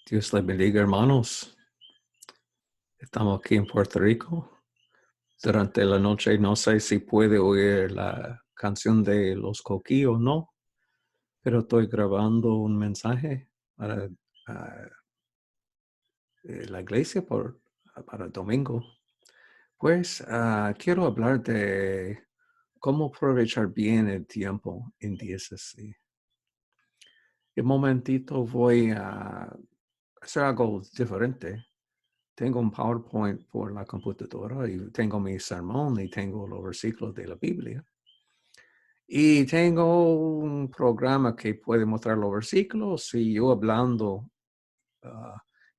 Dios le bendiga, hermanos. Estamos aquí en Puerto Rico. Durante la noche no sé si puede oír la canción de Los Coquillos o no, pero estoy grabando un mensaje para la iglesia para el domingo. Pues quiero hablar de cómo aprovechar bien el tiempo en días así. En un momentito voy a hacer algo diferente. Tengo un PowerPoint por la computadora y tengo mi sermón y tengo los versículos de la Biblia. Y tengo un programa que puede mostrar los versículos y yo hablando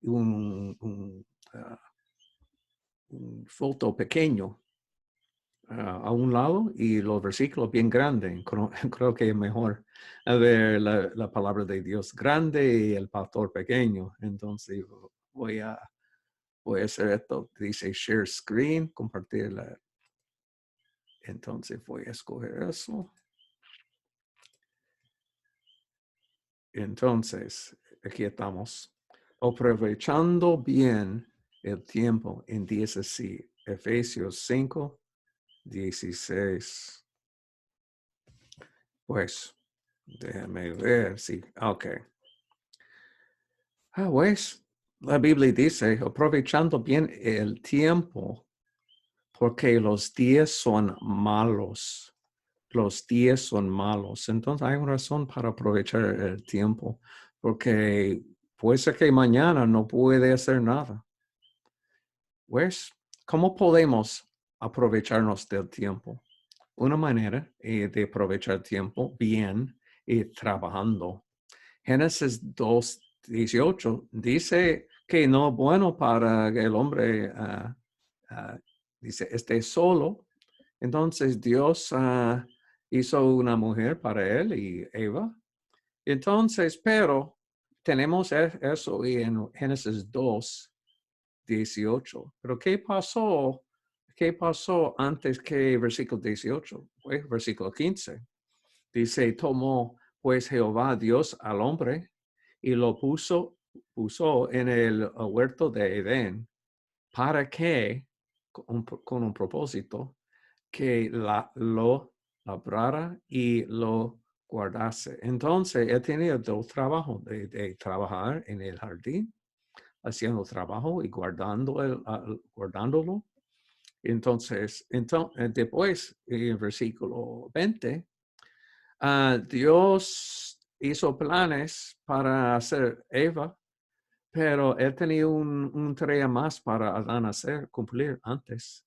un foto pequeño a un lado y los versículos bien grandes. Creo que es mejor ver la palabra de Dios grande y el pastor pequeño. Entonces voy a hacer esto. Dice share screen, compartir la. Entonces voy a escoger eso. Entonces, aquí estamos. Aprovechando bien el tiempo en días así. Efesios 5, 16. Pues, déjame ver si. Ok. Pues, la Biblia dice, aprovechando bien el tiempo, porque los días son malos. Los días son malos. Entonces hay una razón para aprovechar el tiempo, porque puede ser que mañana no puede hacer nada. Pues, ¿cómo podemos aprovecharnos del tiempo? Una manera de aprovechar el tiempo bien es trabajando. Génesis 2:18 dice que no es bueno para que el hombre, dice, esté solo. Entonces Dios hizo una mujer para él y Eva. Entonces, pero tenemos eso en Génesis 2:18. Pero ¿qué pasó? ¿Qué pasó antes que versículo 18? Pues versículo 15. Dice, tomó pues Jehová Dios al hombre y lo puso en el huerto de Edén para que, con un propósito, que lo labrara y lo guardase. Entonces, él tenía dos trabajos, de trabajar en el jardín, haciendo trabajo y guardándolo. Entonces, después, en el versículo 20, Dios hizo planes para hacer Eva, pero él tenía un tarea más para Adán cumplir antes.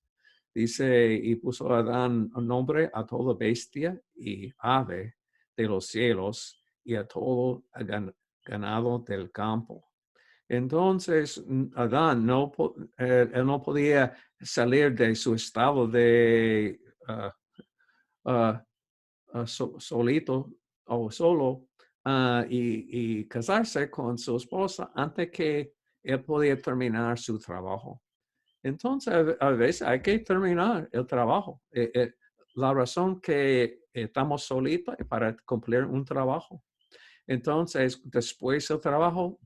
Dice, y puso Adán un nombre a toda bestia y ave de los cielos y a todo ganado del campo. Entonces, Adán él no podía salir de su estado de solito o solo y casarse con su esposa antes que él podía terminar su trabajo. Entonces, a veces hay que terminar el trabajo. La razón que estamos solitos es para cumplir un trabajo. Entonces, después del trabajo,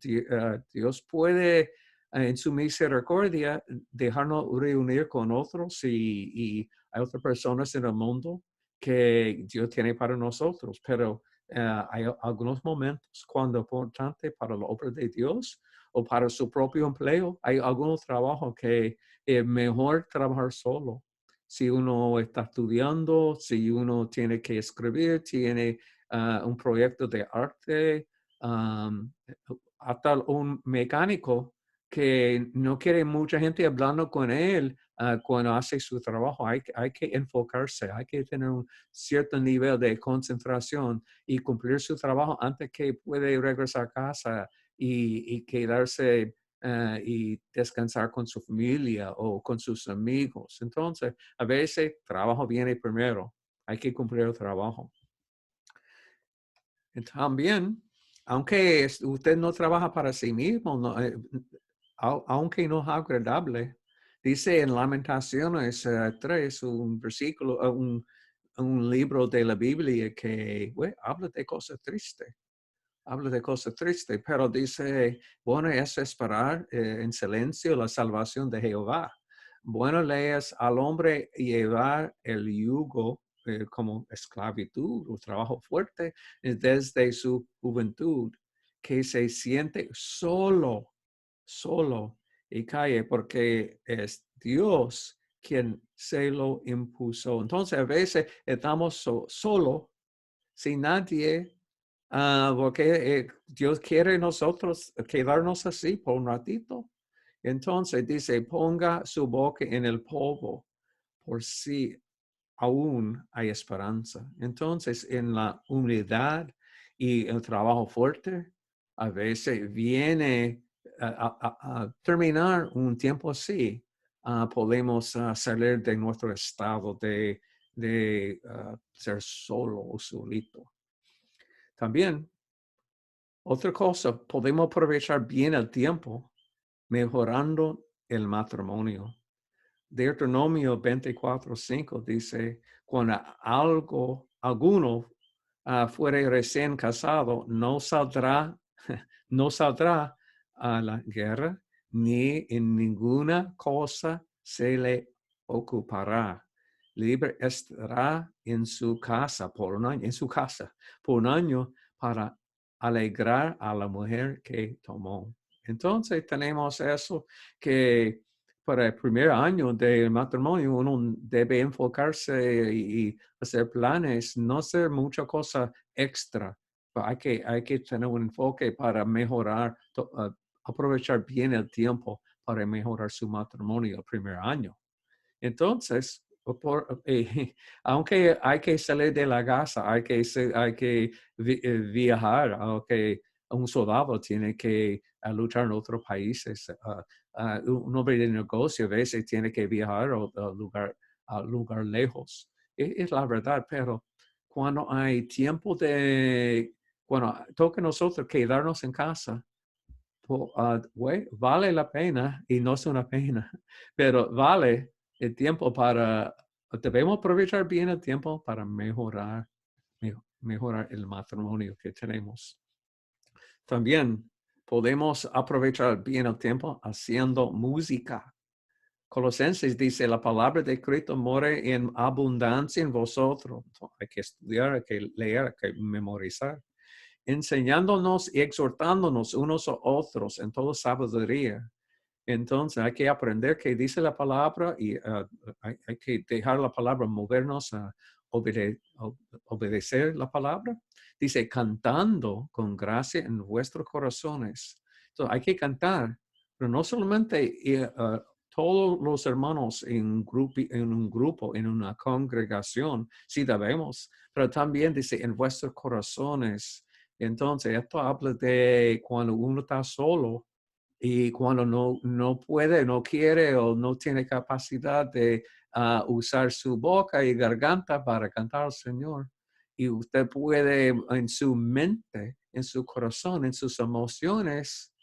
Dios puede, en su misericordia, dejarnos reunir con otros y hay otras personas en el mundo que Dios tiene para nosotros. Pero hay algunos momentos cuando es importante para la obra de Dios o para su propio empleo. Hay algunos trabajos que es mejor trabajar solo. Si uno está estudiando, si uno tiene que escribir, tiene un proyecto de arte, hasta un mecánico que no quiere mucha gente hablando con él cuando hace su trabajo. Hay que enfocarse, hay que tener un cierto nivel de concentración y cumplir su trabajo antes que puede regresar a casa y quedarse y descansar con su familia o con sus amigos. Entonces, a veces trabajo viene primero. Hay que cumplir el trabajo. También, aunque usted no trabaja para sí mismo, aunque no es agradable, dice en Lamentaciones 3, un versículo, un libro de la Biblia que habla de cosas tristes. habla de cosas tristes, pero dice, bueno es esperar en silencio la salvación de Jehová. Bueno le es al hombre llevar el yugo como esclavitud o trabajo fuerte desde su juventud, que se siente solo y cae porque es Dios quien se lo impuso. Entonces a veces estamos solo sin nadie, porque Dios quiere nosotros quedarnos así por un ratito. Entonces dice, ponga su boca en el polvo por si aún hay esperanza. Entonces, en la humildad y el trabajo fuerte, a veces viene a terminar un tiempo así. Podemos salir de nuestro estado de ser solo o solito. También, otra cosa, podemos aprovechar bien el tiempo mejorando el matrimonio. Deuteronomio 24:5 dice, cuando alguno fuere recién casado, no saldrá a la guerra, ni en ninguna cosa se le ocupará. Libre estará en su casa por un año, para alegrar a la mujer que tomó. Entonces tenemos eso que para el primer año del matrimonio uno debe enfocarse y hacer planes, no hacer mucha cosa extra. Hay que tener un enfoque para mejorar, aprovechar bien el tiempo para mejorar su matrimonio el primer año. Entonces, aunque hay que salir de la casa, hay que viajar, aunque un soldado tiene que luchar en otros países, un hombre de negocio a veces tiene que viajar a lugar lejos. Es la verdad, pero cuando hay tiempo cuando toca a nosotros quedarnos en casa, vale la pena y no es una pena, pero vale el tiempo debemos aprovechar bien el tiempo para mejorar el matrimonio que tenemos. También podemos aprovechar bien el tiempo haciendo música. Colosenses dice, la palabra de Cristo more en abundancia en vosotros. Hay que estudiar, hay que leer, hay que memorizar, enseñándonos y exhortándonos unos a otros en toda sabiduría. Entonces hay que aprender qué dice la palabra y hay que dejar la palabra movernos a obedecer la palabra. Dice, cantando con gracia en vuestros corazones. Entonces hay que cantar, pero no solamente todos los hermanos en un grupo, en una congregación, sí debemos, pero también dice en vuestros corazones. Entonces esto habla de cuando uno está solo y cuando no puede, no quiere o no tiene capacidad de usar su boca y garganta para cantar al Señor. Y usted puede en su mente, en su corazón, en sus emociones,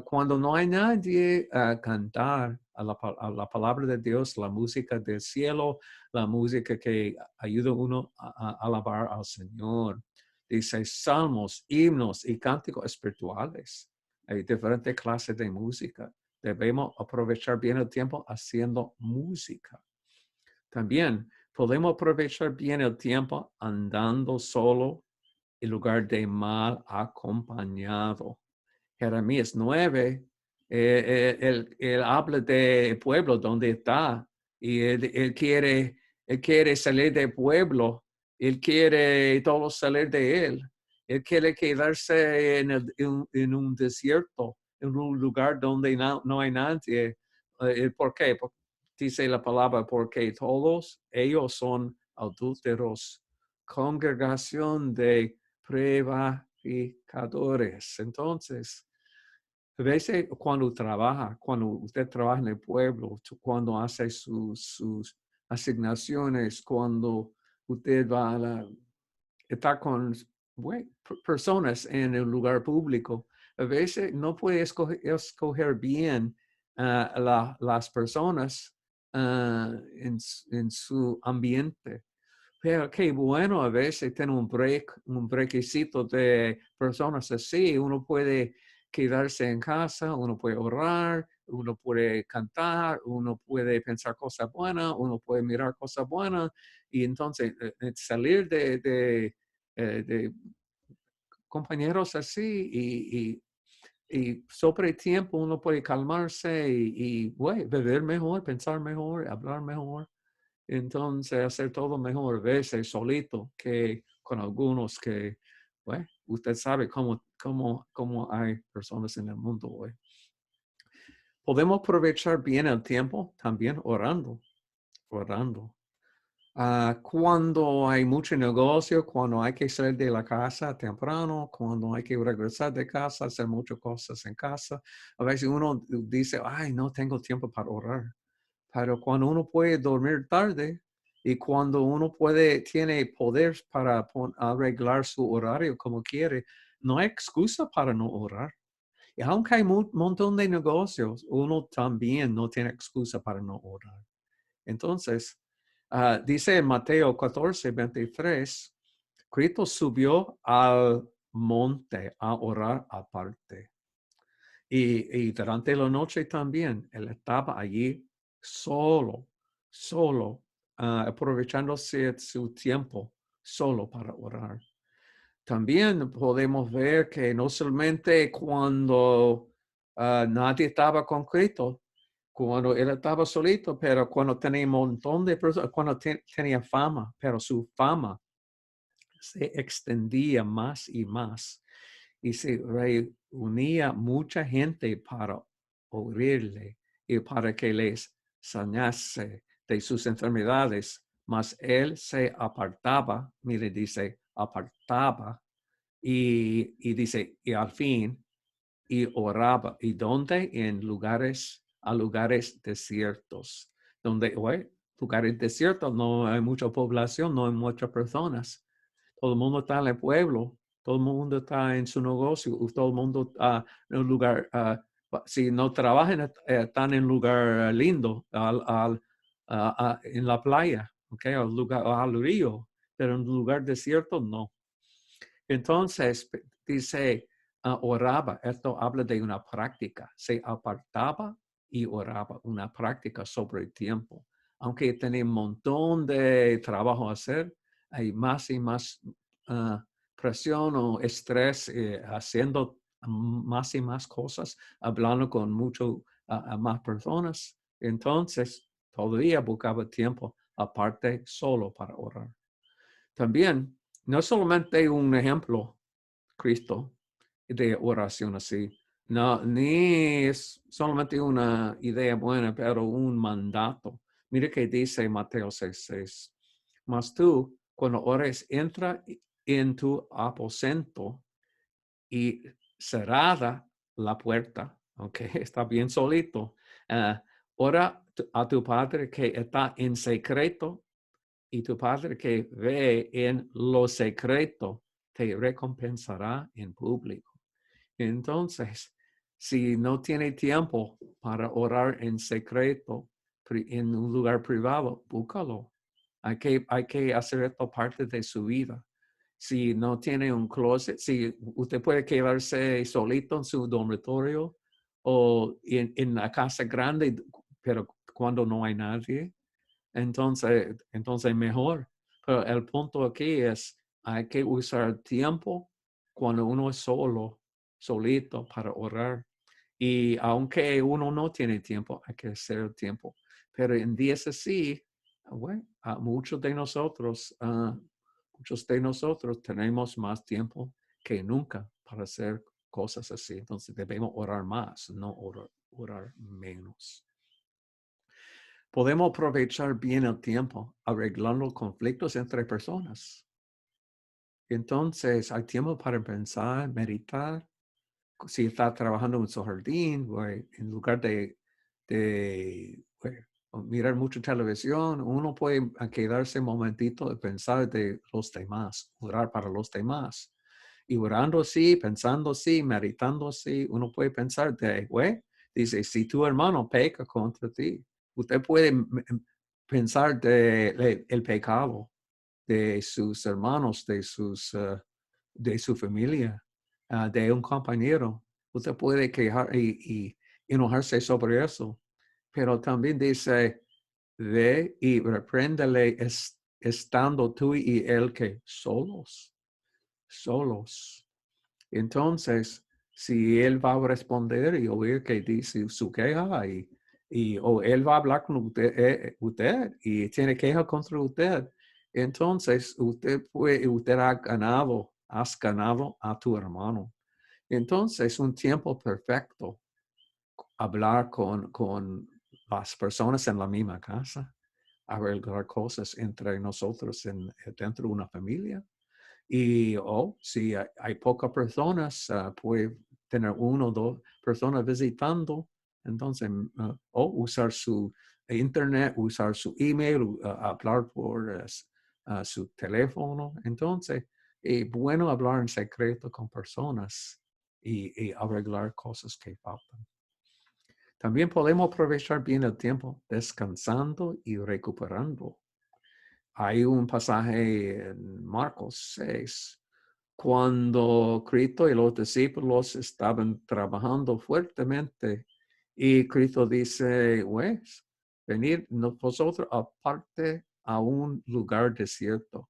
cuando no hay nadie, cantar a la palabra de Dios, la música del cielo, la música que ayuda a uno a alabar al Señor. Dice salmos, himnos y cánticos espirituales. Hay diferentes clases de música. Debemos aprovechar bien el tiempo haciendo música. También podemos aprovechar bien el tiempo andando solo en lugar de mal acompañado. Jeremías 9, él habla del pueblo donde está y él quiere salir del pueblo, él quiere todos salir de él. Él quiere quedarse en un desierto, en un lugar donde no hay nadie. ¿Por qué? Porque dice la palabra, porque todos ellos son adúlteros, congregación de prevaricadores. Entonces, a veces cuando usted trabaja en el pueblo, cuando hace sus asignaciones, cuando usted está con personas en el lugar público, a veces no puede escoger bien las personas en su ambiente. Pero qué bueno a veces tener un brequecito de personas así. Uno puede quedarse en casa, uno puede orar, uno puede cantar, uno puede pensar cosas buenas, uno puede mirar cosas buenas. Y entonces salir de compañeros así y sobre el tiempo uno puede calmarse bueno, beber mejor, pensar mejor, hablar mejor. Entonces, hacer todo mejor veces solito que con algunos que, bueno, usted sabe cómo hay personas en el mundo hoy. Podemos aprovechar bien el tiempo también orando. Cuando hay mucho negocio, cuando hay que salir de la casa temprano, cuando hay que regresar de casa, hacer muchas cosas en casa, a veces uno dice, ay, no tengo tiempo para orar. Pero cuando uno puede dormir tarde y cuando uno tiene poder para arreglar su horario como quiere, no hay excusa para no orar. Y aunque hay un montón de negocios, uno también no tiene excusa para no orar. Entonces, dice en Mateo 14:23, Cristo subió al monte a orar aparte. Y durante la noche también, él estaba allí solo, aprovechándose su tiempo solo para orar. También podemos ver que no solamente cuando nadie estaba con Cristo, cuando él estaba solito, pero cuando tenía un montón de personas, cuando tenía fama, pero su fama se extendía más y más y se reunía mucha gente para oírle y para que les sanase de sus enfermedades, mas él se apartaba, mire, dice, apartaba y dice, y al fin, y oraba. ¿Y dónde? A lugares desiertos, donde, lugares desiertos, no hay mucha población, no hay muchas personas. Todo el mundo está en el pueblo, todo el mundo está en su negocio, todo el mundo está en un lugar, si no trabajan, están en un lugar lindo, en la playa, okay, al río, pero en un lugar desierto no. Entonces, dice, oraba, esto habla de una práctica, se apartaba y oraba, una práctica sobre el tiempo. Aunque tenía un montón de trabajo a hacer, hay más y más presión o estrés haciendo más y más cosas, hablando con mucho más personas. Entonces, todavía buscaba tiempo aparte solo para orar. También, no solamente un ejemplo, Cristo, de oración así, no, ni es solamente una idea buena, pero un mandato. Mire que dice Mateo 6:6. Mas tú, cuando ores, entra en tu aposento y cerrada la puerta, ok, está bien solito. Ora a tu Padre que está en secreto y tu Padre que ve en lo secreto te recompensará en público. Entonces, si no tiene tiempo para orar en secreto, en un lugar privado, búscalo. Hay que hacer esto parte de su vida. Si no tiene un closet, si usted puede quedarse solito en su dormitorio o en la casa grande, pero cuando no hay nadie, entonces mejor. Pero el punto aquí es, hay que usar tiempo cuando uno es solito para orar. Y aunque uno no tiene tiempo, hay que hacer tiempo. Pero en días así, bueno, muchos de nosotros tenemos más tiempo que nunca para hacer cosas así. Entonces debemos orar más, no orar menos. Podemos aprovechar bien el tiempo arreglando conflictos entre personas. Entonces, hay tiempo para pensar, meditar. Si está trabajando en su jardín, en lugar de mirar mucha televisión, uno puede quedarse un momentito de pensar de los demás, orar para los demás. Y orando así, pensando así, meditando así, uno puede pensar dice, si tu hermano peca contra ti, usted puede pensar de el pecado de sus hermanos, de su familia, de un compañero. Usted puede quejar y enojarse sobre eso, pero también dice, ve y repréndele estando tú y él que solos. Entonces, si él va a responder y oír que dice su queja o él va a hablar con usted y tiene queja contra usted, entonces usted has ganado a tu hermano. Entonces, un tiempo perfecto hablar con las personas en la misma casa, arreglar cosas entre nosotros dentro de una familia. Y si hay pocas personas, puede tener uno o dos personas visitando, entonces, o usar su internet, usar su email, hablar por su teléfono. Entonces, es bueno hablar en secreto con personas y arreglar cosas que faltan. También podemos aprovechar bien el tiempo descansando y recuperando. Hay un pasaje en Marcos 6, cuando Cristo y los discípulos estaban trabajando fuertemente y Cristo dice, pues, venid vosotros aparte a un lugar desierto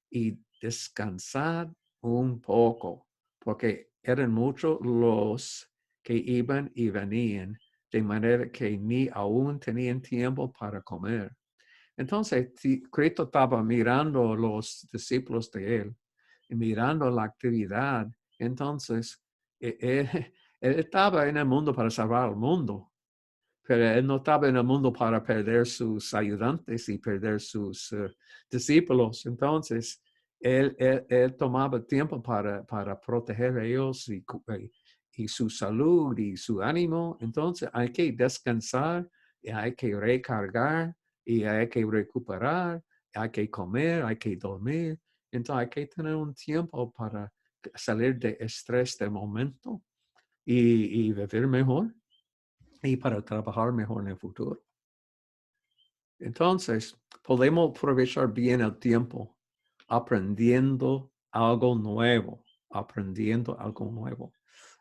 y descansad un poco, porque eran muchos los que iban y venían, de manera que ni aún tenían tiempo para comer. Entonces, Cristo estaba mirando a los discípulos de él, y mirando la actividad. Entonces, él estaba en el mundo para salvar al mundo, pero él no estaba en el mundo para perder sus ayudantes y perder sus discípulos. Entonces, él tomaba tiempo para proteger a ellos y su salud y su ánimo. Entonces, hay que descansar y hay que recargar y hay que recuperar, hay que comer, hay que dormir. Entonces, hay que tener un tiempo para salir de estrés de momento y vivir mejor y para trabajar mejor en el futuro. Entonces, podemos aprovechar bien el tiempo aprendiendo algo nuevo,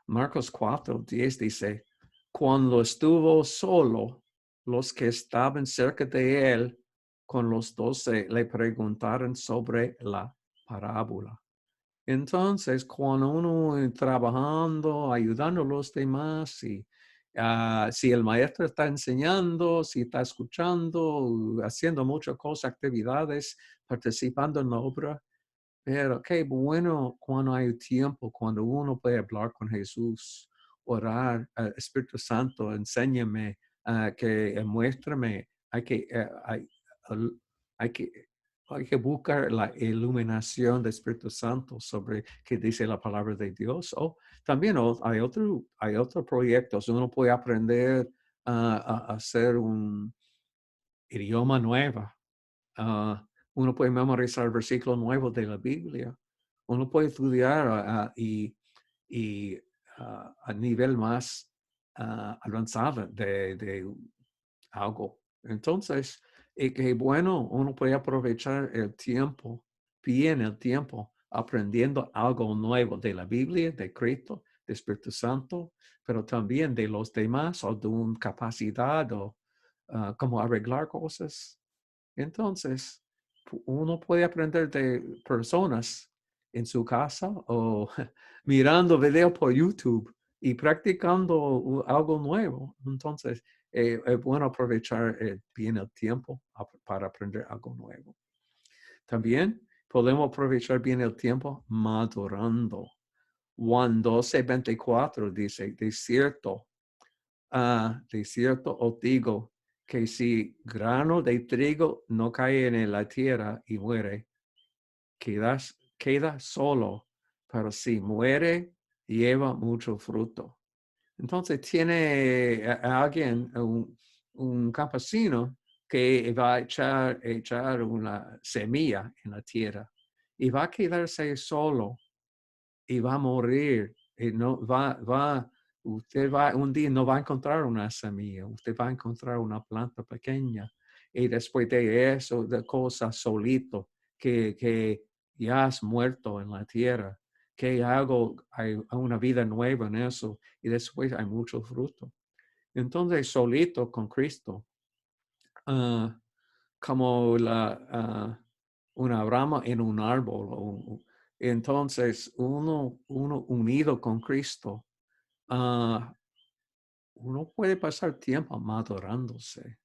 Marcos 4:10 dice, cuando estuvo solo, los que estaban cerca de él con los 12 le preguntaron sobre la parábola. Entonces, cuando uno trabajando, ayudando a los demás, si el maestro está enseñando, si está escuchando, haciendo muchas cosas, actividades, participando en la obra, pero qué bueno cuando hay tiempo, cuando uno puede hablar con Jesús, orar, Espíritu Santo, enséñame, muéstrame, al- hay que, hay que buscar la iluminación del Espíritu Santo sobre qué dice la palabra de Dios. También hay otros proyectos, uno puede aprender a hacer un idioma nuevo. Uno puede memorizar versículos nuevos de la Biblia. Uno puede estudiar a nivel más avanzado de algo. Entonces, que bueno, uno puede aprovechar el tiempo, bien el tiempo, aprendiendo algo nuevo de la Biblia, de Cristo, del Espíritu Santo, pero también de los demás o de una capacidad o cómo arreglar cosas. Entonces, uno puede aprender de personas en su casa o mirando videos por YouTube y practicando algo nuevo. Entonces, es bueno aprovechar bien el tiempo para aprender algo nuevo. También podemos aprovechar bien el tiempo madurando. Juan 12:24 dice, de cierto os digo que si grano de trigo no cae en la tierra y muere, queda solo, pero si muere, lleva mucho fruto. Entonces tiene alguien, un campesino, que va a echar una semilla en la tierra y va a quedarse solo y va a morir. Y no usted un día no va a encontrar una semilla, usted va a encontrar una planta pequeña. Y después de eso, de cosas solito, que ya has muerto en la tierra, que hay una vida nueva en eso y después hay mucho fruto. Entonces, solito con Cristo, como una rama en un árbol. Entonces, uno unido con Cristo, uno puede pasar tiempo madurándose,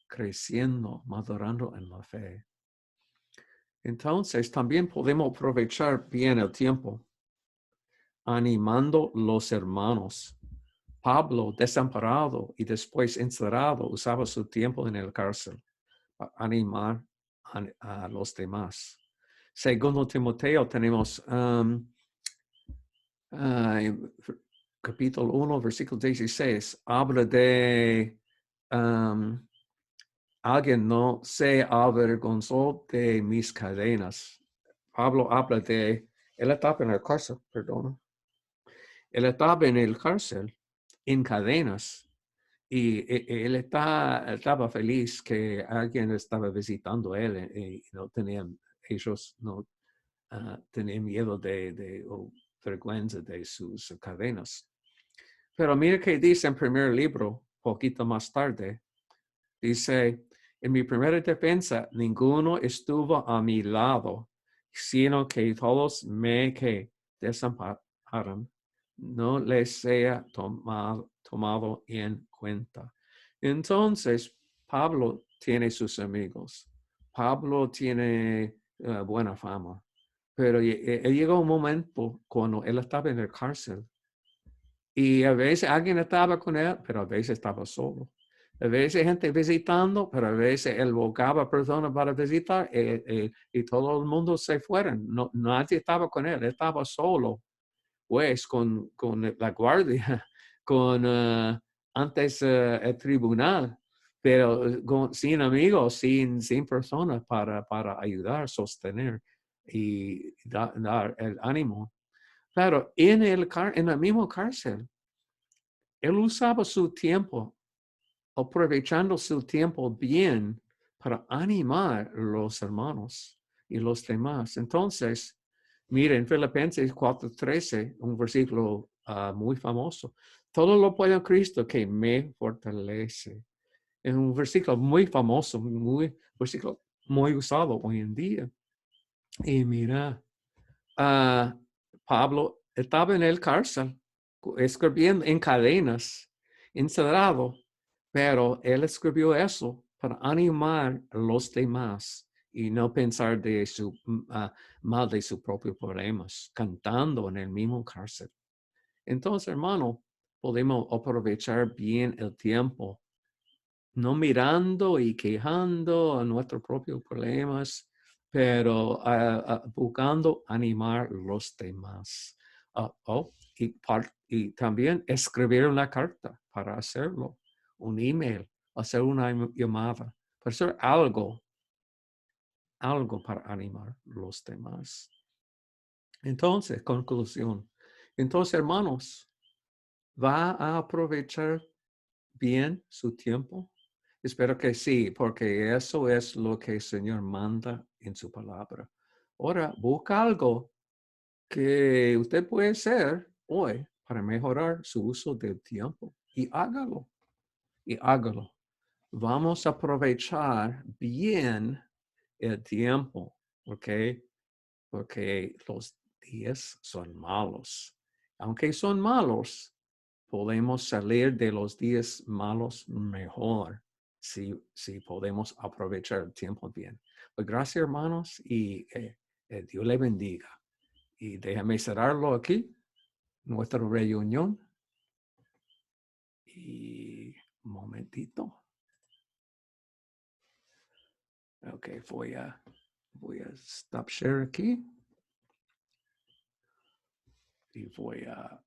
creciendo, madurando en la fe. Entonces, también podemos aprovechar bien el tiempo, animando los hermanos. Pablo, desamparado y después encerrado, usaba su tiempo en el cárcel para animar a los demás. Segundo Timoteo tenemos capítulo 1, versículo 16, habla de alguien no se avergonzó de mis cadenas. Pablo habla de, él estaba en el cárcel, perdón. Él estaba en el cárcel, en cadenas, y él estaba feliz que alguien estaba visitando a él y no tenían, ellos no tenían miedo o vergüenza de sus cadenas. Pero mira que dice en primer libro, poquito más tarde, dice, en mi primera defensa, ninguno estuvo a mi lado, sino que todos me que desampararon, no les sea tomado en cuenta. Entonces, Pablo tiene sus amigos. Pablo tiene buena fama. Pero llegó un momento cuando él estaba en la cárcel y a veces alguien estaba con él, pero a veces estaba solo. A veces gente visitando, pero a veces él buscaba personas para visitar y todo el mundo se fueron. No, nadie estaba con él estaba solo, pues con la guardia, con antes el tribunal, pero sin amigos, sin personas para ayudar, sostener y dar el ánimo. Pero en la misma cárcel, él usaba su tiempo, aprovechando su tiempo bien para animar a los hermanos y los demás. Entonces, miren, Filipenses 4:13, un versículo muy famoso. Todo lo puedo en Cristo que me fortalece. Es un versículo muy famoso, versículo muy usado hoy en día. Y mira, Pablo estaba en el cárcel, escribiendo en cadenas, encerrado, pero él escribió eso para animar a los demás y no pensar de mal de sus propios problemas, cantando en el mismo cárcel. Entonces, hermano, podemos aprovechar bien el tiempo, no mirando y quejando a nuestros propios problemas, pero buscando animar a los demás. Y también escribir una carta para hacerlo, un email, hacer una llamada, para hacer algo para animar a los demás. Entonces, conclusión. Entonces, hermanos, ¿va a aprovechar bien su tiempo? Espero que sí, porque eso es lo que el Señor manda en su palabra. Ahora, busca algo que usted puede hacer hoy para mejorar su uso del tiempo y hágalo. Y hágalo. Vamos a aprovechar bien el tiempo, ¿ok? Porque los días son malos. Aunque son malos, podemos salir de los días malos mejor si podemos aprovechar el tiempo bien. Pues gracias, hermanos, y Dios le bendiga. Y déjame cerrarlo aquí, nuestra reunión. Y un momentito. Ok, voy a stop share aquí. Y voy a